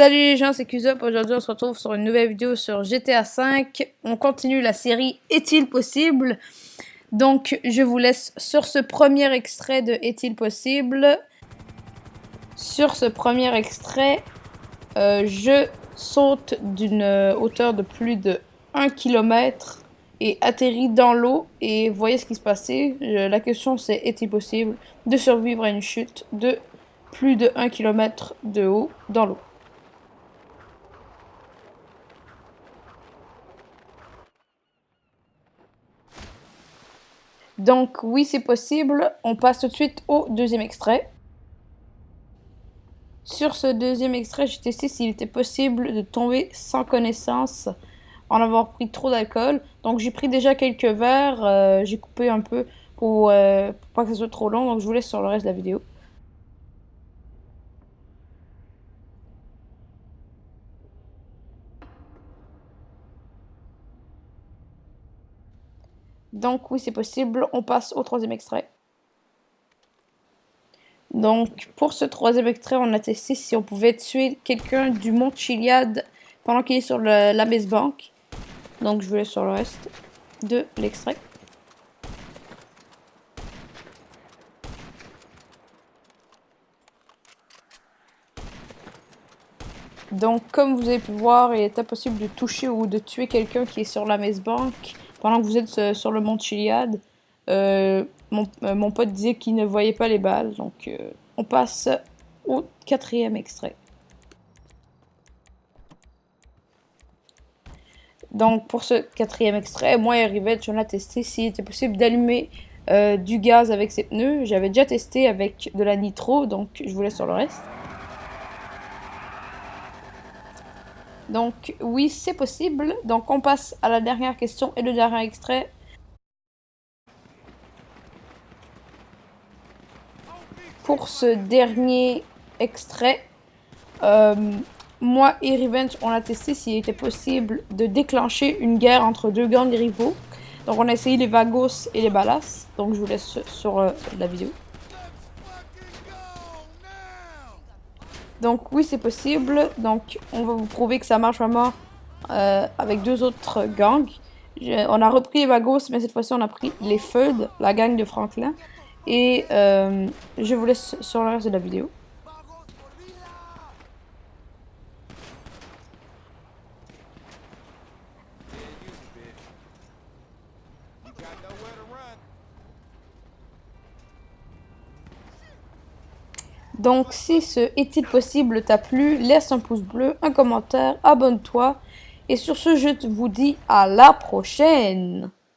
Salut les gens, c'est Qzop. Aujourd'hui on se retrouve sur une nouvelle vidéo sur GTA V. On continue la série Est-il possible? Donc je vous laisse sur ce premier extrait de Est-il possible? Sur ce premier extrait, je saute d'une hauteur de plus de 1 km et atterris dans l'eau et voyez ce qui se passait. La question c'est est-il possible de survivre à une chute de plus de 1 km de haut dans l'eau? Donc oui, c'est possible. On passe tout de suite au deuxième extrait. Sur ce deuxième extrait, j'ai testé s'il était possible de tomber sans connaissance en avoir pris trop d'alcool. Donc j'ai pris déjà quelques verres, j'ai coupé un peu pour pas que ça soit trop long, donc je vous laisse sur le reste de la vidéo. Donc oui, c'est possible. On passe au troisième extrait. Donc, pour ce troisième extrait, on a testé si on pouvait tuer quelqu'un du mont Chiliad pendant qu'il est sur la Maze Bank. Donc, je vous laisse sur le reste de l'extrait. Donc, comme vous avez pu voir, il est impossible de toucher ou de tuer quelqu'un qui est sur la Maze Bank pendant que vous êtes sur le mont Chiliad. Mon pote disait qu'il ne voyait pas les balles, donc on passe au quatrième extrait. Donc pour ce quatrième extrait, moi et Rivette, on a testé s'il était possible d'allumer du gaz avec ses pneus. J'avais déjà testé avec de la nitro, donc je vous laisse sur le reste. Donc oui, c'est possible. Donc on passe à la dernière question et le dernier extrait. Pour ce dernier extrait, moi et Revenge, on a testé s'il était possible de déclencher une guerre entre deux gangs rivaux. Donc on a essayé les Vagos et les Ballas. Donc je vous laisse sur la vidéo. Donc oui, c'est possible. Donc on va vous prouver que ça marche vraiment avec deux autres gangs. On a repris les Vagos, mais cette fois-ci on a pris les Feud, la gang de Franklin. Et je vous laisse sur le reste de la vidéo. Donc si ce Est-il possible t'a plu, laisse un pouce bleu, un commentaire, abonne-toi. Et sur ce, je vous dis à la prochaine!